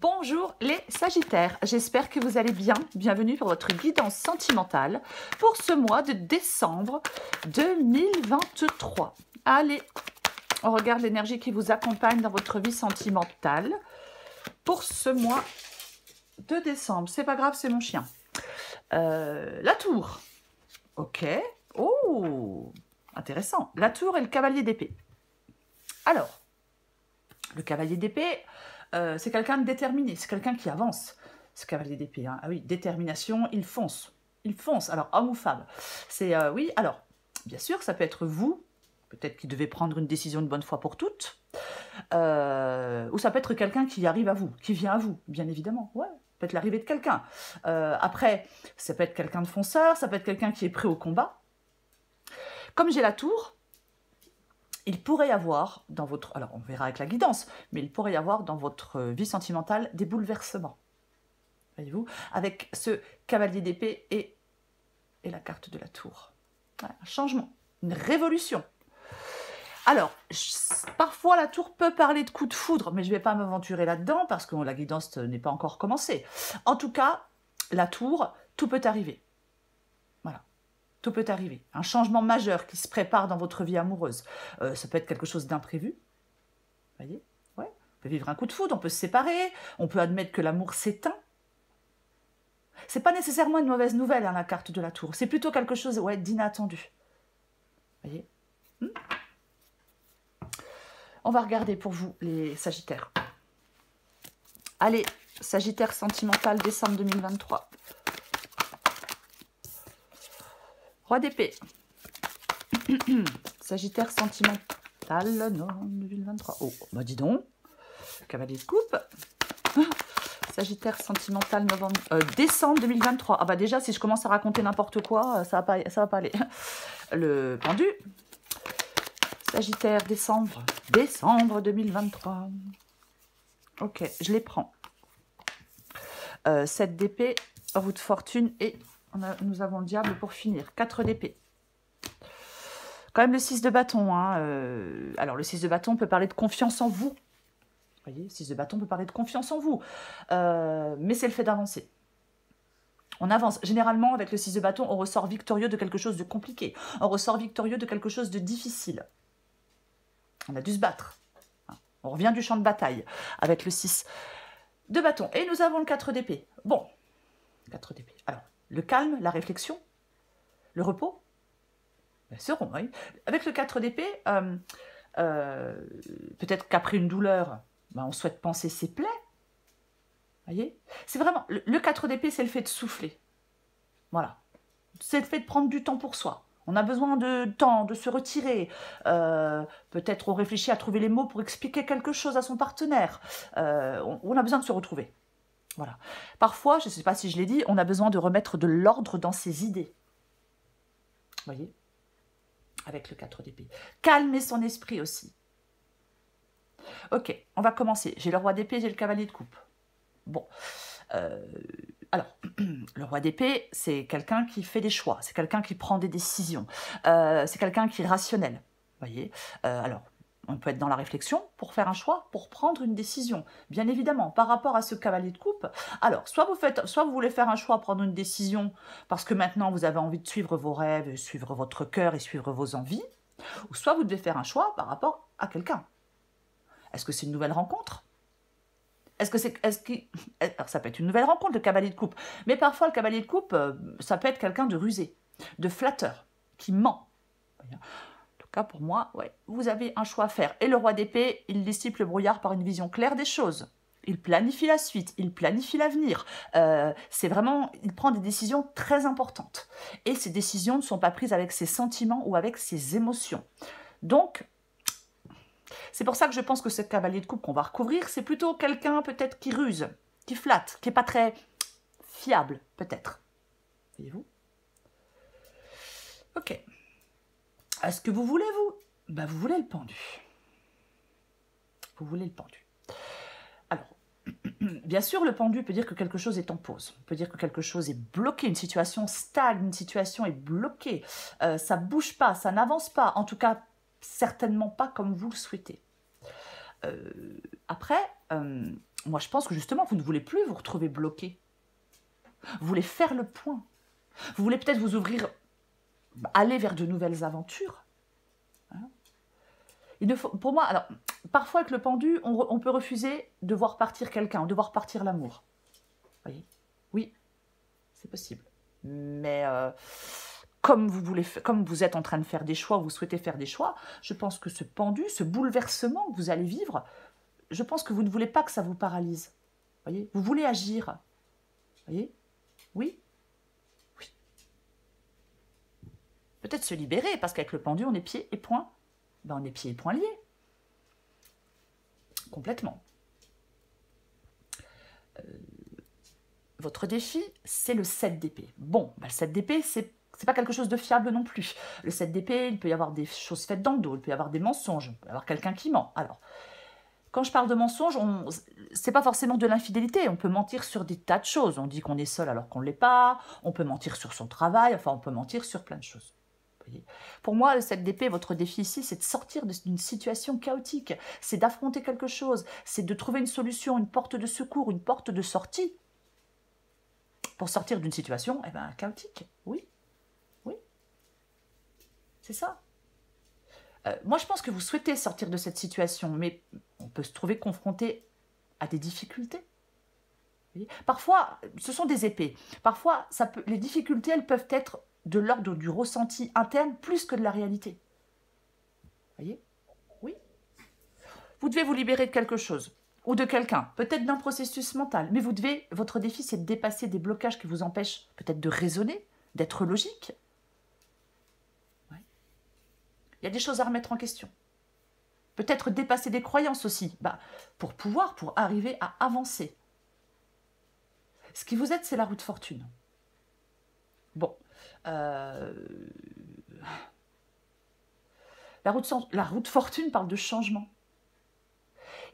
Bonjour les Sagittaires, j'espère que vous allez bien. Bienvenue pour votre guidance sentimentale pour ce mois de décembre 2023. Allez, on regarde l'énergie qui vous accompagne dans votre vie sentimentale pour ce mois de décembre. C'est pas grave, c'est mon chien. La tour. Ok. Oh, intéressant. La tour et le cavalier d'épée. Alors, le cavalier d'épée... c'est quelqu'un de déterminé, c'est quelqu'un qui avance, ce cavalier d'épée. Hein. Ah oui, détermination, il fonce. Il fonce, alors homme ou femme. C'est, oui, alors, bien sûr, ça peut être vous, peut-être qui devez prendre une décision une bonne fois pour toutes, ou ça peut être quelqu'un qui arrive à vous, qui vient à vous, bien évidemment. Ouais, peut être l'arrivée de quelqu'un. Après, ça peut être quelqu'un de fonceur, ça peut être quelqu'un qui est prêt au combat. Comme j'ai la tour, il pourrait y avoir dans votre... Alors, on verra avec la guidance, mais il pourrait y avoir dans votre vie sentimentale des bouleversements. Voyez-vous? Avec ce cavalier d'épée et la carte de la tour. Voilà, un changement, une révolution. Alors, parfois la tour peut parler de coup de foudre, mais je ne vais pas m'aventurer là-dedans parce que la guidance n'est pas encore commencée. En tout cas, la tour, tout peut arriver. Voilà. Tout peut arriver. Un changement majeur qui se prépare dans votre vie amoureuse. Ça peut être quelque chose d'imprévu. Vous voyez? Ouais. On peut vivre un coup de foudre, on peut se séparer, on peut admettre que l'amour s'éteint. C'est pas nécessairement une mauvaise nouvelle, hein, la carte de la tour. C'est plutôt quelque chose d'inattendu. Vous voyez? On va regarder pour vous, les Sagittaires. Allez, Sagittaire sentimental, décembre 2023. Roi d'épée. Sagittaire sentimental, non, 2023. Oh, bah dis donc. Cavalier de coupe. Sagittaire sentimental, décembre 2023. Ah bah déjà, si je commence à raconter n'importe quoi, ça va pas aller. Le pendu. Sagittaire, décembre 2023. Ok, je les prends. 7 d'épée, roue de fortune et... nous avons le diable pour finir. 4 d'épée. Quand même le 6 de bâton. Hein, alors le 6 de bâton peut parler de confiance en vous. Vous voyez, 6 de bâton peut parler de confiance en vous. Mais c'est le fait d'avancer. On avance. Généralement, avec le 6 de bâton, on ressort victorieux de quelque chose de compliqué. On ressort victorieux de quelque chose de difficile. On a dû se battre. On revient du champ de bataille avec le 6 de bâton. Et nous avons le 4 d'épée. Bon, 4 d'épée. Alors, le calme, la réflexion, le repos, bien sûr, oui. Avec le 4 d'épée, peut-être qu'après une douleur, on souhaite panser ses plaies. Voyez? C'est vraiment, le 4 d'épée, c'est le fait de souffler. Voilà. C'est le fait de prendre du temps pour soi. On a besoin de temps, de se retirer. Peut-être on réfléchit à trouver les mots pour expliquer quelque chose à son partenaire. On a besoin de se retrouver. Voilà. Parfois, je ne sais pas si je l'ai dit, on a besoin de remettre de l'ordre dans ses idées. Vous voyez? Avec le 4 d'épée. Calmer son esprit aussi. Ok, on va commencer. J'ai le roi d'épée, j'ai le cavalier de coupe. Bon. Alors, le roi d'épée, c'est quelqu'un qui fait des choix. C'est quelqu'un qui prend des décisions. C'est quelqu'un qui est rationnel. Vous voyez? Alors, on peut être dans la réflexion pour faire un choix, pour prendre une décision. Bien évidemment, par rapport à ce cavalier de coupe, alors, soit vous voulez faire un choix, prendre une décision, parce que maintenant vous avez envie de suivre vos rêves, suivre votre cœur et suivre vos envies, ou soit vous devez faire un choix par rapport à quelqu'un. Est-ce que c'est une nouvelle rencontre? Alors, ça peut être une nouvelle rencontre, le cavalier de coupe. Mais parfois, le cavalier de coupe, ça peut être quelqu'un de rusé, de flatteur, qui ment. Pour moi, ouais, vous avez un choix à faire. Et le roi d'épée, il dissipe le brouillard par une vision claire des choses. Il planifie la suite, il planifie l'avenir. C'est vraiment, il prend des décisions très importantes. Et ces décisions ne sont pas prises avec ses sentiments ou avec ses émotions. Donc, c'est pour ça que je pense que ce cavalier de coupe qu'on va recouvrir, c'est plutôt quelqu'un peut-être qui ruse, qui flatte, qui n'est pas très fiable, peut-être. Voyez-vous? Ok. Est-ce que vous voulez, vous? Ben, vous voulez le pendu. Vous voulez le pendu. Alors, bien sûr, le pendu peut dire que quelque chose est en pause. On peut dire que quelque chose est bloqué, une situation stagne, une situation est bloquée. Ça ne bouge pas, ça n'avance pas. En tout cas, certainement pas comme vous le souhaitez. Après, Moi, je pense que justement, vous ne voulez plus vous retrouver bloqué. Vous voulez faire le point. Vous voulez peut-être vous ouvrir, aller vers de nouvelles aventures. Hein. Il ne faut, pour moi, alors, parfois avec le pendu, on peut refuser de voir partir quelqu'un, de voir partir l'amour. Vous voyez? Oui, c'est possible. Mais comme vous êtes en train de faire des choix, vous souhaitez faire des choix, je pense que ce pendu, ce bouleversement que vous allez vivre, je pense que vous ne voulez pas que ça vous paralyse. Voyez, vous voulez agir. Voyez? Oui. Oui. Peut-être se libérer, parce qu'avec le pendu, on est pieds et poings. Ben, on est pieds et poings liés. Complètement. Votre défi, c'est le 7 d'épée. Bon, ben, le 7 d'épée, c'est pas quelque chose de fiable non plus. Le 7 d'épée, il peut y avoir des choses faites dans le dos, il peut y avoir des mensonges, il peut y avoir quelqu'un qui ment. Alors, quand je parle de mensonges, c'est pas forcément de l'infidélité. On peut mentir sur des tas de choses. On dit qu'on est seul alors qu'on ne l'est pas. On peut mentir sur son travail. Enfin, on peut mentir sur plein de choses. Voyez. Pour moi, le 7 d'épée, votre défi ici, c'est de sortir d'une situation chaotique. C'est d'affronter quelque chose. C'est de trouver une solution, une porte de secours, une porte de sortie. Pour sortir d'une situation chaotique. Oui. Oui. C'est ça. Moi, je pense que vous souhaitez sortir de cette situation, mais on peut se trouver confronté à des difficultés. Parfois, ce sont des épées. Parfois, les difficultés, elles peuvent être de l'ordre du ressenti interne plus que de la réalité. Vous voyez? Oui. Vous devez vous libérer de quelque chose, ou de quelqu'un, peut-être d'un processus mental, mais votre défi, c'est de dépasser des blocages qui vous empêchent peut-être de raisonner, d'être logique. Il y a des choses à remettre en question. Peut-être dépasser des croyances aussi, pour arriver à avancer. Ce qui vous aide, c'est la roue de fortune. Bon. La roue de fortune parle de changement.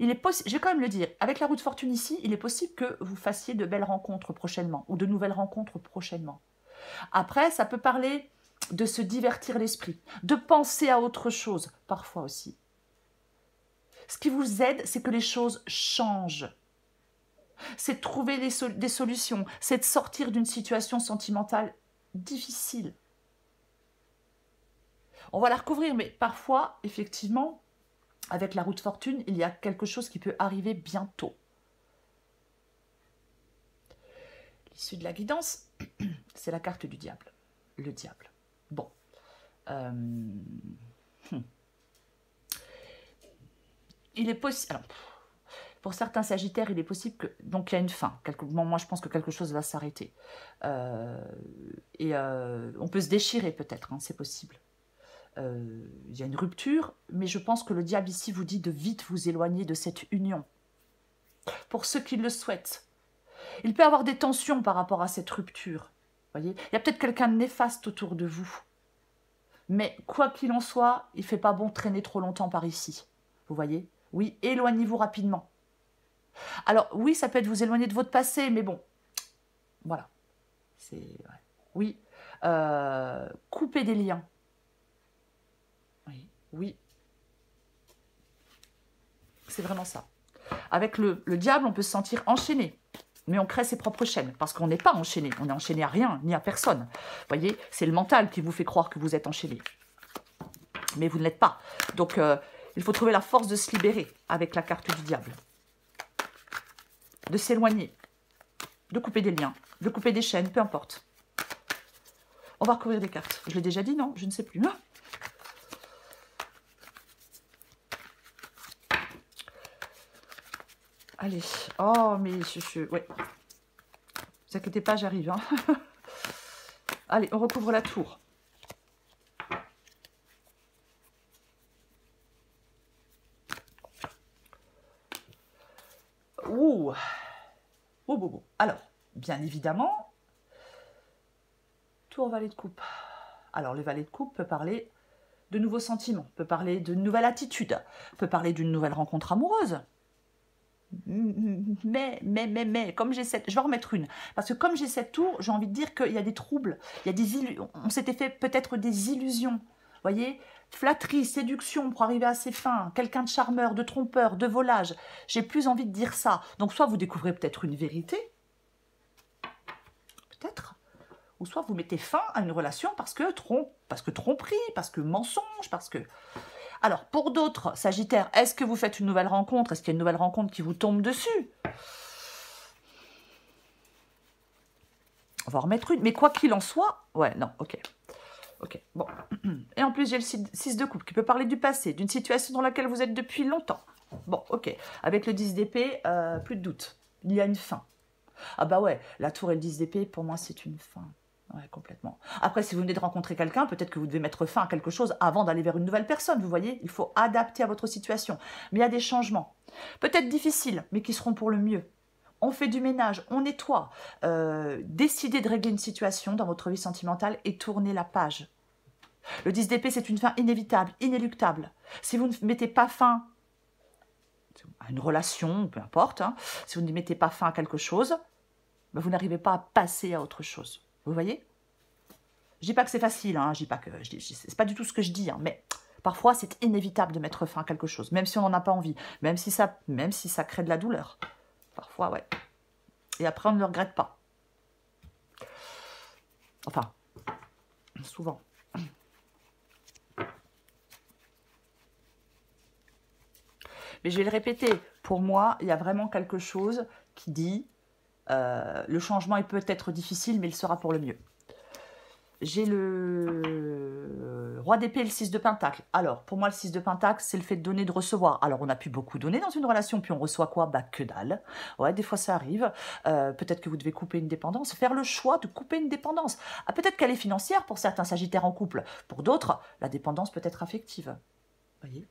Je vais quand même le dire, avec la roue de fortune ici, il est possible que vous fassiez de belles rencontres prochainement, ou de nouvelles rencontres prochainement. Après, ça peut parler de se divertir l'esprit, de penser à autre chose, parfois aussi. Ce qui vous aide, c'est que les choses changent. C'est de trouver des solutions, c'est de sortir d'une situation sentimentale difficile. On va la recouvrir, mais parfois, effectivement, avec la roue de fortune, il y a quelque chose qui peut arriver bientôt. L'issue de la guidance, c'est la carte du diable. Le diable. Bon. Il est possible... Alors, pour certains sagittaires, il est possible que... Donc, il y a une fin. Moi, je pense que quelque chose va s'arrêter. On peut se déchirer, peut-être. Hein, c'est possible. Il y a une rupture, mais je pense que le diable ici vous dit de vite vous éloigner de cette union. Pour ceux qui le souhaitent. Il peut y avoir des tensions par rapport à cette rupture. Voyez, il y a peut-être quelqu'un de néfaste autour de vous. Mais quoi qu'il en soit, il ne fait pas bon traîner trop longtemps par ici. Vous voyez? Oui, éloignez-vous rapidement. Alors, oui, ça peut être vous éloigner de votre passé, mais bon, voilà. Ouais. Oui, couper des liens. Oui, oui. C'est vraiment ça. Avec le diable, on peut se sentir enchaîné. Mais on crée ses propres chaînes, parce qu'on n'est pas enchaîné. On est enchaîné à rien, ni à personne. Vous voyez, c'est le mental qui vous fait croire que vous êtes enchaîné. Mais vous ne l'êtes pas. Donc, il faut trouver la force de se libérer avec la carte du diable. De s'éloigner. De couper des liens. De couper des chaînes, peu importe. On va recouvrir des cartes. Je l'ai déjà dit, non? Je ne sais plus. Allez. Oh, mais ouais. Ne vous inquiétez pas, j'arrive. Hein. Allez, on recouvre la tour. Ouh. Alors, bien évidemment, tour valet de coupe. Alors, le valet de coupe peut parler de nouveaux sentiments, peut parler d'une nouvelle attitude, peut parler d'une nouvelle rencontre amoureuse. Mais, comme j'ai cette... Je vais en remettre une. Parce que comme j'ai cette tour, j'ai envie de dire qu'il y a des troubles. Il y a on s'était fait peut-être des illusions. voyez, flatterie, séduction pour arriver à ses fins, quelqu'un de charmeur, de trompeur, de volage. J'ai plus envie de dire ça. Donc soit vous découvrez peut-être une vérité, peut-être, ou soit vous mettez fin à une relation parce que tromperie, parce que mensonge, parce que... Alors, pour d'autres Sagittaires, est-ce que vous faites une nouvelle rencontre? Est-ce qu'il y a une nouvelle rencontre qui vous tombe dessus? On va en remettre une. Mais quoi qu'il en soit... Ouais, non, ok. Ok, bon. Et en plus, j'ai le 6 de coupe qui peut parler du passé, d'une situation dans laquelle vous êtes depuis longtemps. Bon, ok. Avec le 10 d'épée, plus de doute. Il y a une fin. Ah bah ouais, la tour et le 10 d'épée, pour moi, c'est une fin. Ouais, complètement. Après, si vous venez de rencontrer quelqu'un, peut-être que vous devez mettre fin à quelque chose avant d'aller vers une nouvelle personne, vous voyez. Il faut adapter à votre situation. Mais il y a des changements, peut-être difficiles, mais qui seront pour le mieux. On fait du ménage, on nettoie. Décidez de régler une situation dans votre vie sentimentale et tournez la page. Le 10 d'épée, c'est une fin inévitable, inéluctable. Si vous ne mettez pas fin à une relation, peu importe, hein, si vous ne mettez pas fin à quelque chose, ben vous n'arrivez pas à passer à autre chose. Vous voyez? Je dis pas que c'est facile, hein, je dis pas que c'est pas du tout ce que je dis, hein, mais parfois c'est inévitable de mettre fin à quelque chose, même si on n'en a pas envie, même si ça crée de la douleur. Parfois, ouais. Et après, on ne le regrette pas. Enfin, souvent. Mais je vais le répéter, pour moi, il y a vraiment quelque chose qui dit le changement il peut être difficile, mais il sera pour le mieux. J'ai le roi d'épée et le 6 de pentacle. Alors, pour moi, le 6 de pentacle, c'est le fait de donner, de recevoir. Alors, on a pu beaucoup donner dans une relation, puis on reçoit quoi? Bah, que dalle. Ouais, des fois, ça arrive. Peut-être que vous devez couper une dépendance, faire le choix de couper une dépendance. Ah, peut-être qu'elle est financière pour certains sagittaires en couple. Pour d'autres, la dépendance peut être affective. Vous voyez?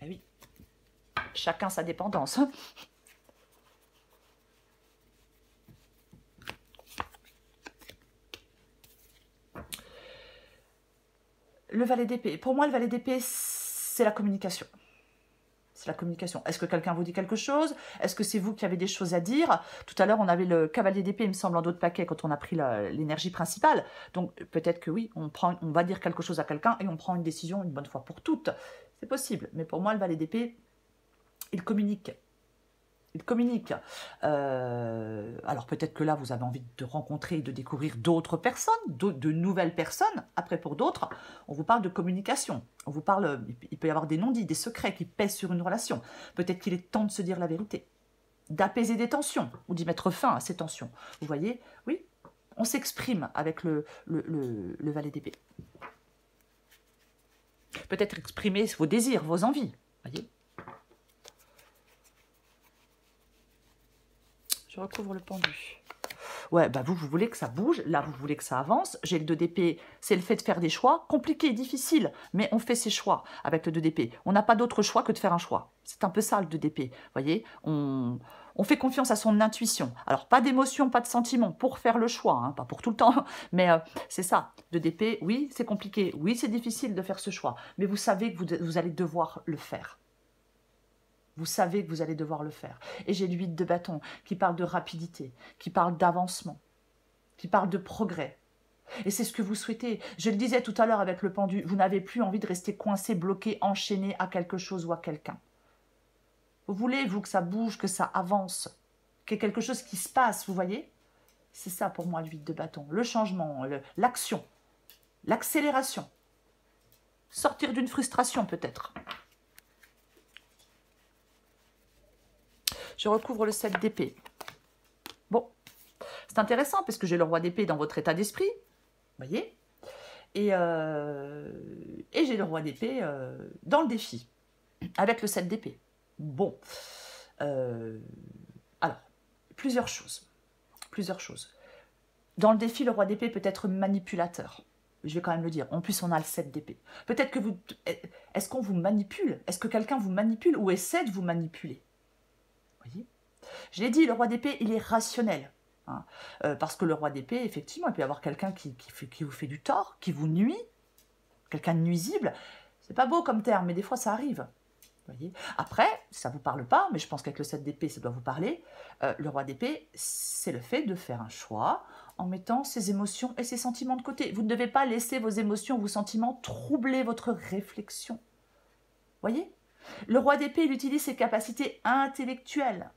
Eh oui. Chacun sa dépendance. Le valet d'épée. Pour moi, le valet d'épée, c'est la communication. C'est la communication. Est-ce que quelqu'un vous dit quelque chose? Est-ce que c'est vous qui avez des choses à dire? Tout à l'heure, on avait le cavalier d'épée, il me semble, en d'autres paquets quand on a pris l'énergie principale. Donc, peut-être que oui, on va dire quelque chose à quelqu'un et on prend une décision une bonne fois pour toutes. C'est possible. Mais pour moi, le valet d'épée, il communique. Il communique. Alors peut-être que là, vous avez envie de rencontrer et de découvrir d'autres personnes, de nouvelles personnes. Après, pour d'autres, on vous parle de communication. On vous parle, il peut y avoir des non-dits, des secrets qui pèsent sur une relation. Peut-être qu'il est temps de se dire la vérité, d'apaiser des tensions ou d'y mettre fin à ces tensions. Vous voyez? Oui, on s'exprime avec le valet d'épée. Peut-être exprimer vos désirs, vos envies. Vous voyez? Je recouvre le pendu. Ouais, bah vous voulez que ça bouge. Là, vous voulez que ça avance. J'ai le 2 d'épée. C'est le fait de faire des choix. Compliqué, difficile. Mais on fait ses choix avec le 2 d'épée. On n'a pas d'autre choix que de faire un choix. C'est un peu ça, le 2 d'épée. Vous voyez, on fait confiance à son intuition. Alors, pas d'émotion, pas de sentiment pour faire le choix. Hein, pas pour tout le temps. Mais c'est ça. 2 d'épée, oui, c'est compliqué. Oui, c'est difficile de faire ce choix. Mais vous savez que vous allez devoir le faire. Vous savez que vous allez devoir le faire. Et j'ai le 8 de bâton qui parle de rapidité, qui parle d'avancement, qui parle de progrès. Et c'est ce que vous souhaitez. Je le disais tout à l'heure avec le pendu, vous n'avez plus envie de rester coincé, bloqué, enchaîné à quelque chose ou à quelqu'un. Vous voulez, vous, que ça bouge, que ça avance, qu'il y ait quelque chose qui se passe, vous voyez? C'est ça pour moi le 8 de bâton. Le changement, l'action, l'accélération. Sortir d'une frustration peut-être. Je recouvre le 7 d'épée. Bon, c'est intéressant parce que j'ai le roi d'épée dans votre état d'esprit, vous voyez, et j'ai le roi d'épée dans le défi, avec le 7 d'épée. Bon, alors, plusieurs choses. Dans le défi, le roi d'épée peut être manipulateur. Je vais quand même le dire. En plus, on a le 7 d'épée. Peut-être que vous... Est-ce qu'on vous manipule? Est-ce que quelqu'un vous manipule ou essaie de vous manipuler? Voyez, je l'ai dit, le roi d'épée, il est rationnel. Hein, parce que le roi d'épée, effectivement, il peut y avoir quelqu'un qui vous fait du tort, qui vous nuit, quelqu'un de nuisible. C'est pas beau comme terme, mais des fois ça arrive. Voyez. Après, ça ne vous parle pas, mais je pense qu'avec le 7 d'épée, ça doit vous parler. Le roi d'épée, c'est le fait de faire un choix en mettant ses émotions et ses sentiments de côté. Vous ne devez pas laisser vos émotions, vos sentiments troubler votre réflexion. Voyez. Le roi d'épée, il utilise ses capacités intellectuelles.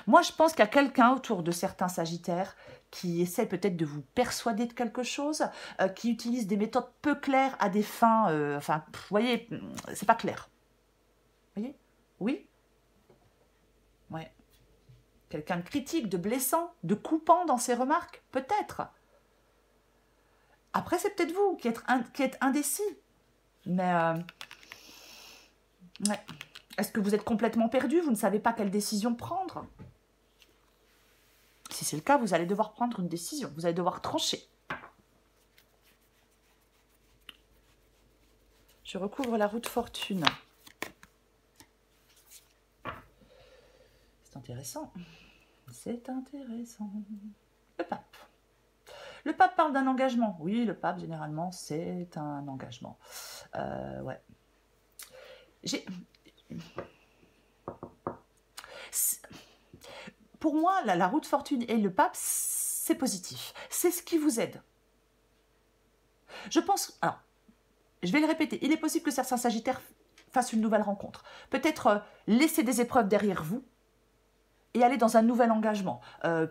Moi, je pense qu'il y a quelqu'un autour de certains sagittaires qui essaie peut-être de vous persuader de quelque chose, qui utilise des méthodes peu claires à des fins... enfin, vous voyez, c'est pas clair. Vous voyez? Oui? Ouais. Quelqu'un de critique, de blessant, de coupant dans ses remarques? Peut-être. Après, c'est peut-être vous qui êtes indécis. Mais... ouais. Est-ce que vous êtes complètement perdu? Vous ne savez pas quelle décision prendre? Si c'est le cas, vous allez devoir prendre une décision. Vous allez devoir trancher. Je recouvre la roue de fortune. C'est intéressant. C'est intéressant. Le pape. Le pape parle d'un engagement. Oui, le pape, généralement, c'est un engagement. Ouais. Pour moi, la roue de fortune et le pape, c'est positif. C'est ce qui vous aide. Je pense... Alors, je vais le répéter. Il est possible que certains sagittaires fassent une nouvelle rencontre. Peut-être laisser des épreuves derrière vous et aller dans un nouvel engagement.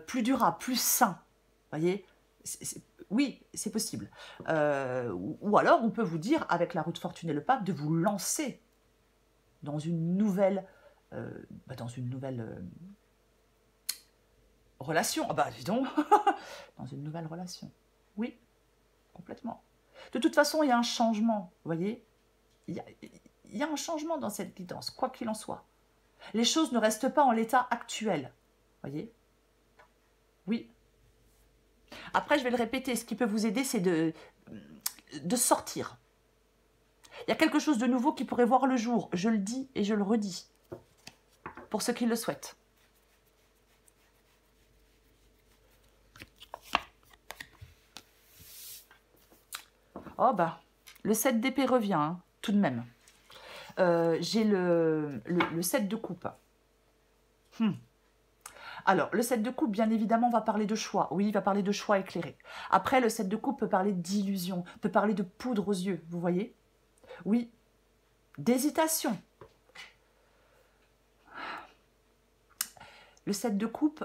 Plus durable, plus sain. Vous voyez? Oui, c'est possible. Ou alors, on peut vous dire, avec la roue de fortune et le pape, de vous lancer dans une nouvelle... relation. Ah bah, dis donc. Dans une nouvelle relation. Oui, complètement. De toute façon, il y a un changement, vous voyez. Il y a un changement dans cette guidance, quoi qu'il en soit. Les choses ne restent pas en l'état actuel, vous voyez. Oui. Après, je vais le répéter, ce qui peut vous aider, c'est de sortir. Il y a quelque chose de nouveau qui pourrait voir le jour. Je le dis et je le redis. Pour ceux qui le souhaitent. Oh bah, le 7 d'épée revient, hein, tout de même. J'ai le 7 de coupe. Alors, le 7 de coupe, bien évidemment, va parler de choix. Oui, il va parler de choix éclairés. Après, le 7 de coupe peut parler d'illusion, peut parler de poudre aux yeux, vous voyez? Oui, d'hésitation. Le 7 de coupe,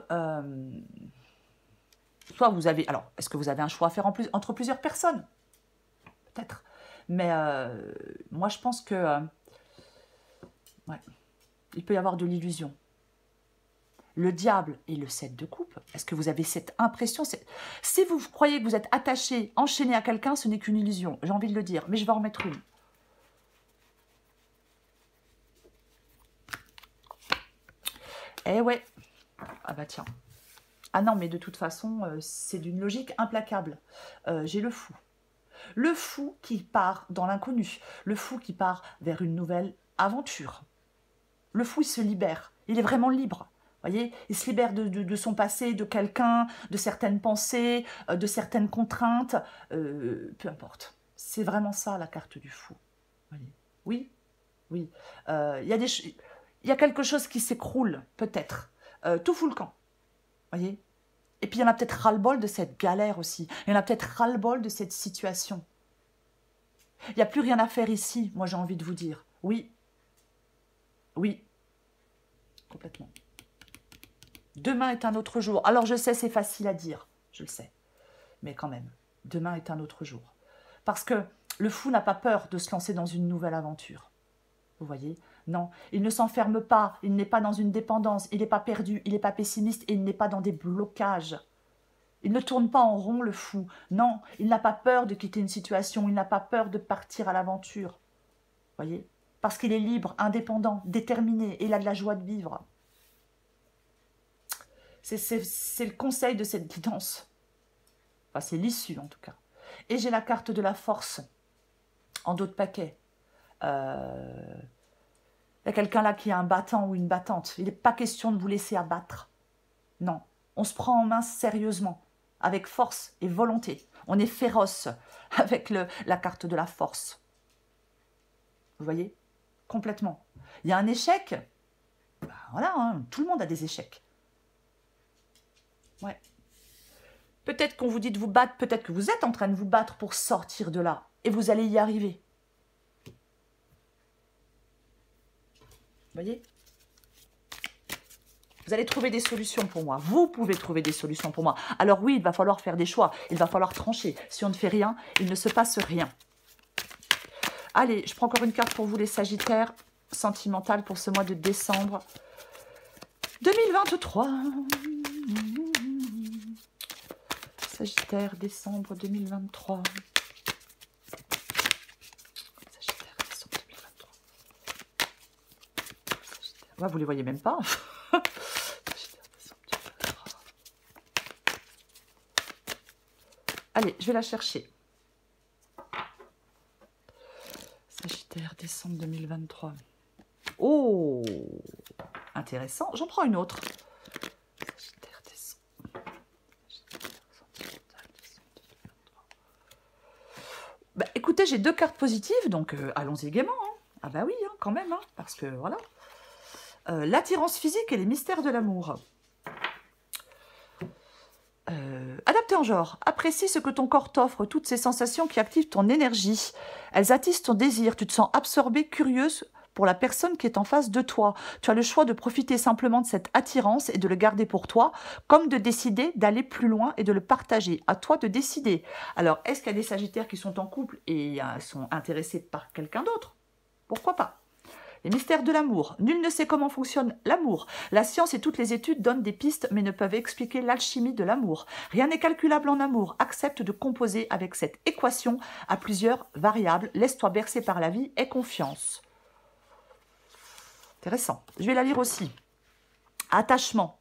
soit vous avez... Alors, est-ce que vous avez un choix à faire entre plusieurs personnes? Peut-être. Mais moi, je pense que... ouais, il peut y avoir de l'illusion. Le diable et le 7 de coupe, est-ce que vous avez cette impression? Si vous croyez que vous êtes attaché, enchaîné à quelqu'un, ce n'est qu'une illusion. J'ai envie de le dire, mais je vais en mettre une. Eh ouais. Ah bah tiens. Ah non, mais de toute façon, c'est d'une logique implacable. J'ai le fou. Le fou qui part dans l'inconnu. Le fou qui part vers une nouvelle aventure. Le fou, il se libère. Il est vraiment libre. Voyez, il se libère de son passé, de quelqu'un, de certaines pensées, de certaines contraintes. Peu importe. C'est vraiment ça, la carte du fou. Voyez. Oui, oui. Il y a quelque chose qui s'écroule, peut-être. Tout fout le camp. Voyez. Et puis, il y en a peut-être ras-le-bol de cette galère aussi. Il y en a peut-être ras-le-bol de cette situation. Il n'y a plus rien à faire ici, moi, j'ai envie de vous dire. Oui. Oui. Complètement. Demain est un autre jour. Alors, je sais, c'est facile à dire. Je le sais. Mais quand même, demain est un autre jour. Parce que le fou n'a pas peur de se lancer dans une nouvelle aventure. Vous voyez? Non, il ne s'enferme pas, il n'est pas dans une dépendance, il n'est pas perdu, il n'est pas pessimiste et il n'est pas dans des blocages. Il ne tourne pas en rond, le fou. Non, il n'a pas peur de quitter une situation, il n'a pas peur de partir à l'aventure. Vous voyez? Parce qu'il est libre, indépendant, déterminé et il a de la joie de vivre. C'est le conseil de cette guidance. Enfin, c'est l'issue en tout cas. Et j'ai la carte de la force en dos de paquet. Il y a quelqu'un là qui a un battant ou une battante. Il n'est pas question de vous laisser abattre. Non, on se prend en main sérieusement, avec force et volonté. On est féroce avec la carte de la force. Vous voyez? complètement. Il y a un échec, ben voilà, hein, tout le monde a des échecs. Ouais. Peut-être qu'on vous dit de vous battre, peut-être que vous êtes en train de vous battre pour sortir de là, et vous allez y arriver. Vous voyez? Vous allez trouver des solutions pour moi. Vous pouvez trouver des solutions pour moi. Alors oui, il va falloir faire des choix. Il va falloir trancher. Si on ne fait rien, il ne se passe rien. Allez, je prends encore une carte pour vous, les Sagittaires. Sentimentale pour ce mois de décembre 2023. Sagittaire, décembre 2023. Sagittaire, décembre 2023. Sagittaire. Ouais, vous les voyez même pas. Allez, je vais la chercher. Sagittaire, décembre 2023. Oh, intéressant. J'en prends une autre. Sagittaire, décembre. Bah, écoutez, j'ai 2 cartes positives, donc allons-y gaiement. Hein. Ah bah oui, hein, quand même, hein, parce que voilà. L'attirance physique et les mystères de l'amour. Adapté en genre, apprécie ce que ton corps t'offre, toutes ces sensations qui activent ton énergie. Elles attisent ton désir, tu te sens absorbée, curieuse pour la personne qui est en face de toi. Tu as le choix de profiter simplement de cette attirance et de le garder pour toi, comme de décider d'aller plus loin et de le partager. À toi de décider. Alors, est-ce qu'il y a des Sagittaires qui sont en couple et sont intéressés par quelqu'un d'autre? Pourquoi pas? Les mystères de l'amour. Nul ne sait comment fonctionne l'amour. La science et toutes les études donnent des pistes, mais ne peuvent expliquer l'alchimie de l'amour. Rien n'est calculable en amour. Accepte de composer avec cette équation à plusieurs variables. Laisse-toi bercer par la vie, aie confiance. Intéressant. Je vais la lire aussi. Attachement.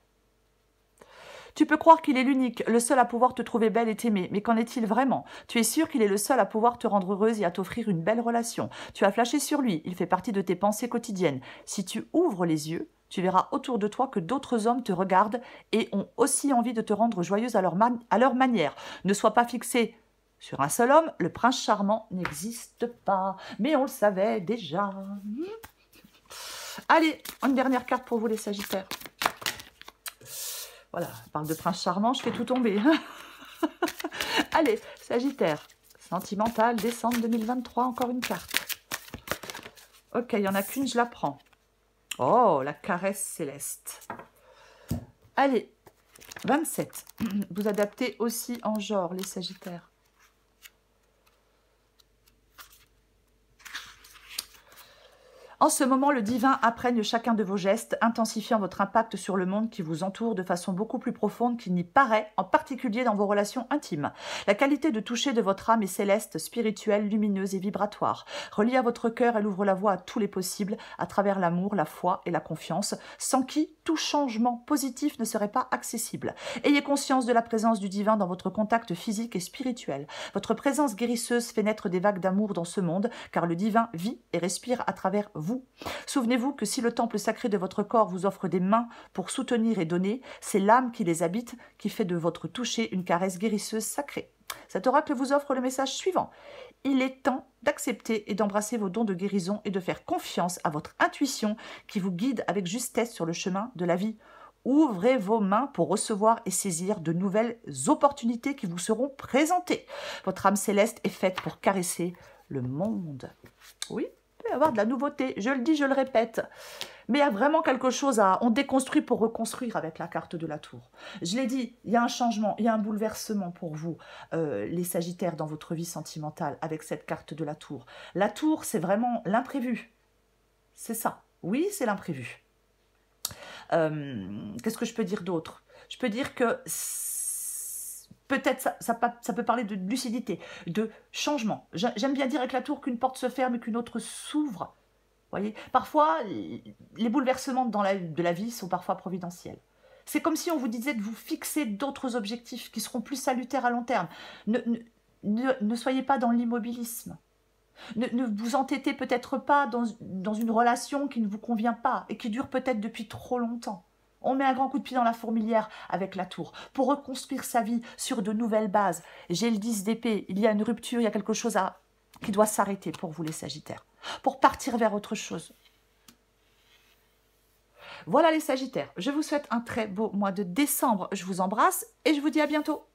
Tu peux croire qu'il est l'unique, le seul à pouvoir te trouver belle et t'aimer, mais qu'en est-il vraiment? Tu es sûr qu'il est le seul à pouvoir te rendre heureuse et à t'offrir une belle relation. Tu as flashé sur lui, il fait partie de tes pensées quotidiennes. Si tu ouvres les yeux, tu verras autour de toi que d'autres hommes te regardent et ont aussi envie de te rendre joyeuse à leur manière. Ne sois pas fixé sur un seul homme, le prince charmant n'existe pas, mais on le savait déjà. Allez, une dernière carte pour vous les Sagittaires. Voilà, je parle de prince charmant, je fais tout tomber. Allez, Sagittaire, sentimental, décembre 2023, encore une carte. Ok, il n'y en a qu'une, je la prends. Oh, la caresse céleste. Allez, 27. Vous adaptez aussi en genre, les Sagittaires. En ce moment, le divin imprègne chacun de vos gestes, intensifiant votre impact sur le monde qui vous entoure de façon beaucoup plus profonde qu'il n'y paraît, en particulier dans vos relations intimes. La qualité de toucher de votre âme est céleste, spirituelle, lumineuse et vibratoire. Reliée à votre cœur, elle ouvre la voie à tous les possibles, à travers l'amour, la foi et la confiance, sans qui tout changement positif ne serait pas accessible. Ayez conscience de la présence du divin dans votre contact physique et spirituel. Votre présence guérisseuse fait naître des vagues d'amour dans ce monde, car le divin vit et respire à travers vous. Souvenez-vous que si le temple sacré de votre corps vous offre des mains pour soutenir et donner, c'est l'âme qui les habite qui fait de votre toucher une caresse guérisseuse sacrée. Cet oracle vous offre le message suivant. Il est temps d'accepter et d'embrasser vos dons de guérison et de faire confiance à votre intuition qui vous guide avec justesse sur le chemin de la vie. Ouvrez vos mains pour recevoir et saisir de nouvelles opportunités qui vous seront présentées. Votre âme céleste est faite pour caresser le monde. Oui, il peut y avoir de la nouveauté, je le dis, je le répète. Mais il y a vraiment quelque chose à... On déconstruit pour reconstruire avec la carte de la tour. Je l'ai dit, il y a un changement, il y a un bouleversement pour vous, les Sagittaires, dans votre vie sentimentale, avec cette carte de la tour. La tour, c'est vraiment l'imprévu. C'est ça. Oui, c'est l'imprévu. Qu'est-ce que je peux dire d'autre? Je peux dire que peut-être ça peut parler de lucidité, de changement. J'aime bien dire avec la tour qu'une porte se ferme et qu'une autre s'ouvre. Voyez, parfois, les bouleversements de la vie sont parfois providentiels. C'est comme si on vous disait de vous fixer d'autres objectifs qui seront plus salutaires à long terme. Ne soyez pas dans l'immobilisme. Ne vous entêtez peut-être pas dans une relation qui ne vous convient pas et qui dure peut-être depuis trop longtemps. On met un grand coup de pied dans la fourmilière avec la tour pour reconstruire sa vie sur de nouvelles bases. J'ai le 10 d'épée, il y a une rupture, il y a quelque chose qui doit s'arrêter pour vous les Sagittaires. pour partir vers autre chose. Voilà les Sagittaires, je vous souhaite un très beau mois de décembre. Je vous embrasse et je vous dis à bientôt.